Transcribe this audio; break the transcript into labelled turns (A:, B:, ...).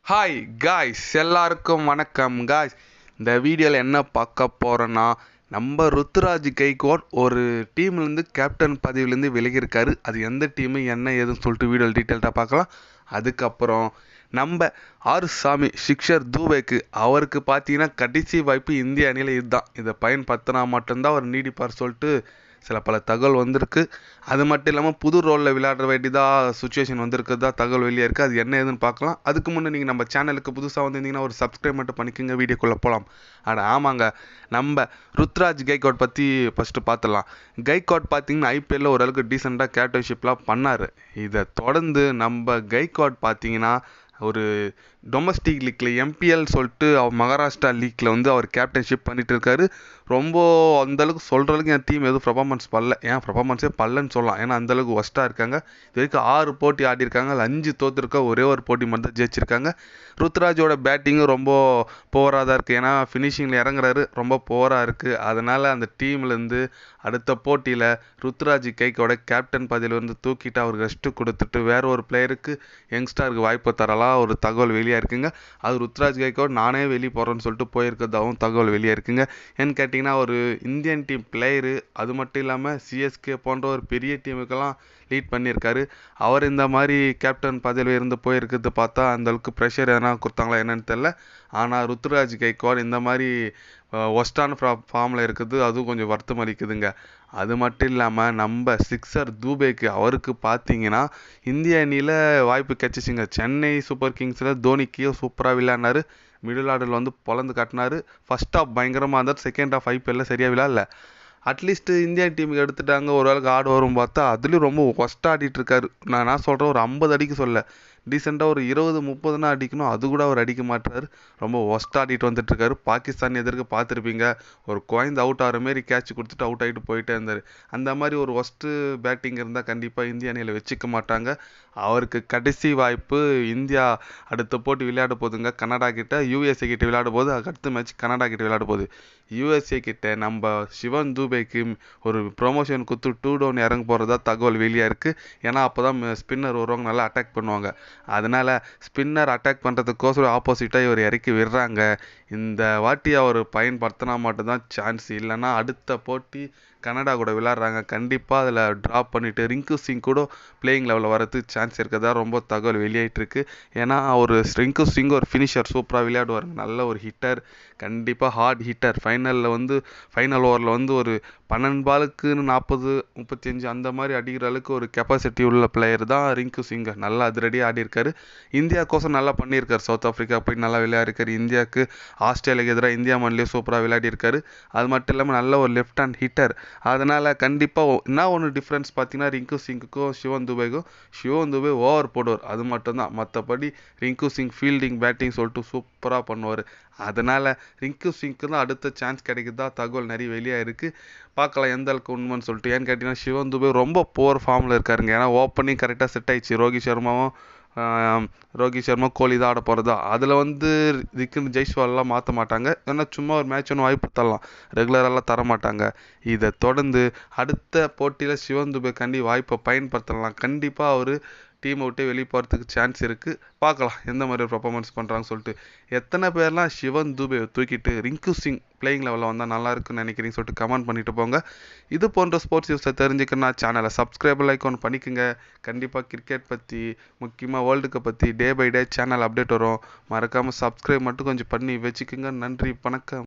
A: Hi guys, எல்லாருக்கும் வணக்கம் guys. இந்த வீடியோவில் என்ன பார்க்க போகிறோன்னா, நம்ம ருத்துராஜ் கைக்வாட் ஒரு டீம்லேருந்து கேப்டன் பதவியிலேருந்து விலகியிருக்காரு. அது எந்த டீமு என்ன ஏதுன்னு சொல்லிட்டு வீடியோவில் டீட்டெயில்டாக பார்க்கலாம். அதுக்கப்புறம் நம்ம ஆறுசாமி சிக்ஷர் தூபேக்கு அவருக்கு பார்த்தீங்கன்னா கடைசி வாய்ப்பு இந்திய அணியில் இதுதான். இதை பயன்படுத்தினா மட்டும்தான் அவர் நீடிப்பார் சொல்லிட்டு சில பல தகவல் வந்திருக்கு. அது மட்டும் இல்லாமல் புது ரோலில் விளையாட வேண்டியதாக சுச்சுவேஷன் வந்திருக்குதா தகவல் வெளியே இருக்குது. அது என்ன ஏதுன்னு பார்க்கலாம். அதுக்கு முன்னே நீங்கள் நம்ம சேனலுக்கு புதுசாக வந்திருந்தீங்கன்னா ஒரு சப்ஸ்கிரைப் மட்டும் பண்ணிக்கோங்க. வீடியோக்குள்ளே போகலாம். ஆமாங்க, நம்ம ருத்ராஜ் கைக்வாட் பற்றி ஃபஸ்ட்டு பார்த்துடலாம். கைக்வாட் பார்த்தீங்கன்னா ஐபிஎல்லில் ஓரளவுக்கு டீசெண்டாக கேப்டன்ஷிப்லாம் பண்ணார். இதை தொடர்ந்து நம்ம கைக்வாட் பார்த்தீங்கன்னா ஒரு டொமஸ்டிக் லீக்கில் எம்பிஎல் சொல்லிட்டு அவர் மகாராஷ்டிரா லீக்கில் அவர் கேப்டன்ஷிப் பண்ணிட்டு இருக்காரு. ரொம்ப அந்தளவுக்கு சொல்கிற அளவுக்கு என் டீம் எதுவும் பர்ஃபார்மன்ஸ் பண்ணல. பர்ஃபார்மன்ஸே பண்ணலன்னு சொல்லலாம். ஏன்னா அந்தளவுக்கு ஒஸ்ட்டாக இருக்காங்க. இது வரைக்கும் 6 போட்டி ஆடிருக்காங்க. அதில் 5 தோற்றுருக்கா. ஒரே ஒரு போட்டி மட்டும் தான் ஜெயிச்சிருக்காங்க. ருத்ராஜோட பேட்டிங்கும் ரொம்ப போராக தான் இருக்குது. ஏன்னா ஃபினிஷிங்கில் இறங்குறாரு, ரொம்ப போராக இருக்குது. அதனால் அந்த டீம்லேருந்து அடுத்த போட்டியில் ருத்ராஜ் கைக்கோட கேப்டன் பதவியிலேருந்து தூக்கிட்டு அவருக்கு ரெஸ்ட்டு கொடுத்துட்டு வேற ஒரு பிளேயருக்கு யங்ஸ்டருக்கு வாய்ப்பு தரலாம் ஒரு தகவல் வெளியாக இருக்குங்க. அது ருத்ராஜ் கைக்வாட் நானே வெளியே போகிறேன்னு சொல்லிட்டு போயிருக்கிறதாகவும் தகவல் வெளியாக இருக்குங்க. ஏன்னு கேட்டிங்கன்னா ஒரு இந்தியன் டீம் பிளேயரு, அது மட்டும் இல்லாமல் சிஎஸ்கே போன்ற ஒரு பெரிய டீமுக்கெல்லாம் லீட் பண்ணியிருக்காரு. அவர் இந்த மாதிரி கேப்டன் பதவியில் இருந்து போயிருக்கிறது பார்த்தா அந்தளவுக்கு ப்ரெஷர் எதனா கொடுத்தாங்களா என்னன்னு தெரில. ஆனால் ருத்ராஜ் கைக்வாட் இந்த மாதிரி ஒஸ்டான ஃபார்மில் இருக்குது. அதுவும் கொஞ்சம் வருத்தம் அளிக்குதுங்க. அது மட்டும் இல்லாமல் நம்ம சிக்ஸர் தூபேக்கு அவருக்கு பார்த்தீங்கன்னா இந்திய அணியில் வாய்ப்பு கிடச்சிச்சிங்க. சென்னை சூப்பர் கிங்ஸில் தோனிக்கு சூப்பராக விளையாடினார். மிடில் ஆர்டரில் பொலந்து காட்டினார். ஃபர்ஸ்ட் ஆஃப் பயங்கரமாக இருந்தார். செகண்ட் ஆஃப் ஐபிஎல்லில் சரியாக விளையாடல. அட்லீஸ்ட்டு இந்தியன் டீமுக்கு எடுத்துட்டாங்க, ஓரளவுக்கு ஆடு வரும் பார்த்தா அதுலேயும் ரொம்ப ஒஸ்ட்டாக ஆடிட்டுருக்காரு. நான் சொல்கிறேன், ஒரு 50 அடிக்க சொல்ல, டீசெண்டாக ஒரு 20-30னா அடிக்கணும். அது கூட அவர் அடிக்க மாட்டார். ரொம்ப ஒஸ்ட்டாக ஆடிட்டு வந்துட்டுருக்காரு. பாகிஸ்தான் எதிர்க்க பார்த்துருப்பீங்க, ஒரு குழந்தை அவுட் ஆகிற மாரி கேட்ச் கொடுத்துட்டு அவுட் ஆகிட்டு போயிட்டே இருந்தார். அந்த மாதிரி ஒரு ஒஸ்ட்டு பேட்டிங் இருந்தால் கண்டிப்பாக இந்திய அணியில் வச்சுக்க மாட்டாங்க. அவருக்கு கடைசி வாய்ப்பு இந்தியா அடுத்த போட்டி விளையாட போகுதுங்க கனடா கிட்ட. யூஎஸ்ஏ கிட்ட விளையாட போகுது. அடுத்த மேட்ச் கனடா கிட்ட விளையாட போகுது. யூஎஸ்ஏ கிட்ட நம்ம சிவன் தூபேக்கு ஒரு ப்ரொமோஷன் கொடுத்து 2 டவுன் இறங்க போகிறதா தகவல் வெளியாக இருக்குது. ஏன்னா அப்போ தான் ஸ்பின்னர் வருவாங்க, நல்லா அட்டாக் பண்ணுவாங்க. அதனால் ஸ்பின்னர் அட்டாக் பண்ணுறதுக்கோசரம் ஆப்போசிட்டாக இவர் இறக்கி விடுறாங்க. இந்த வாட்டி அவர் பயன்படுத்தினா மட்டும்தான் சான்ஸ். இல்லைன்னா அடுத்த போட்டி கனடா கூட விளையாடுறாங்க. கண்டிப்பாக அதில் ட்ராப் பண்ணிவிட்டு ரிங்கு சிங் கூட பிளேயிங் லெவலில் வரதுக்கு சான்ஸ் இருக்கிறதா ரொம்ப தகவல் வெளியாகிட்டுருக்கு. ஏன்னா ஒரு ரிங்கு சிங் ஒரு ஃபினிஷர், சூப்பராக விளையாடுவாருங்க. நல்ல ஒரு ஹிட்டர், கண்டிப்பாக ஹார்ட் ஹிட்டர். ஃபைனல் ஓவரில் ஒரு 12 பாலுக்கு 40-35 அந்த மாதிரி அடிக்கிற அளவுக்கு ஒரு கெப்பாசிட்டி உள்ள பிளேயர் தான் ரிங்கு சிங். நல்லா அதிரடியாக ஆடிருக்காரு. இந்தியாவுக்கோசம் நல்லா பண்ணியிருக்காரு. சவுத் ஆஃப்ரிக்கா போய் நல்லா விளையாடிருக்காரு. இந்தியாவுக்கு ஆஸ்திரேலியாவுக்கு எதிராக இந்தியா மண்ணிலே சூப்பராக விளையாடிருக்காரு. அது மட்டும் இல்லாமல் நல்ல ஒரு லெஃப்ட் ஹேண்ட் ஹிட்டர். அதனால் கண்டிப்பாக என்ன ஒன்று டிஃப்ரென்ஸ் பார்த்தீங்கன்னா ரிங்கு சிங்குக்கும் சிவன் துபே ஓவர் போடுவார், அது மட்டும்தான். மற்றபடி ரிங்கு சிங் ஃபீல்டிங் பேட்டிங் சொல்லிட்டு சூப்பராக பண்ணுவார். அதனால் ரிங்கு சிங்க்கு தான் அடுத்த சான்ஸ் கிடைக்குதா தகவல் நிறைய வெளியாக இருக்குது. பார்க்கலாம் எந்த அளவுக்கு உண்மைன்னு சொல்லிட்டு. ஏன்னு கேட்டிங்கன்னா சிவன் துபே ரொம்ப புவர் ஃபார்மில் இருக்காருங்க. ஏன்னா ஓப்பனிங் கரெக்டாக செட் ஆயிடுச்சு. ரோஹித் சர்மா கோலி தான் ஆட போகிறதா. அதில் ரிக்கு ஜெய்ஸ்வால்லாம் மாற்ற மாட்டாங்க. ஏன்னா சும்மா ஒரு மேட்ச் ஒன்று வாய்ப்பு தரலாம், ரெகுலரெல்லாம் தர மாட்டாங்க. இதை தொடர்ந்து அடுத்த போட்டியில் சிவன் துபே வாய்ப்பை பயன்படுத்தலாம். கண்டிப்பாக அவர் டீமை விட்டு வெளியே போகிறதுக்கு சான்ஸ் இருக்குது. பார்க்கலாம் எந்த மாதிரி பர்ஃபார்மன்ஸ் பண்ணுறாங்கன்னு சொல்லிட்டு. எத்தனை பேர்லாம் சிவன் துபே தூக்கிட்டு ரிங்கு சிங் பிளேயிங் லெவலில் வந்தால் நல்லா இருக்குன்னு நினைக்கிறீங்கன்னு சொல்லிட்டு கமெண்ட் பண்ணிட்டு போங்க. இது போன்ற ஸ்போர்ட்ஸ் நியூஸை தெரிஞ்சுக்கணும்னா சேனலை சப்ஸ்கிரைப் லைக் ஒன்று பண்ணிக்கோங்க. கண்டிப்பாக கிரிக்கெட் பற்றி, முக்கியமாக வேர்ல்டு கப் பற்றி day by day channel update வரும். மறக்காமல் சப்ஸ்கிரைப் மட்டும் கொஞ்சம் பண்ணி வச்சுக்கோங்க. நன்றி, வணக்கம்.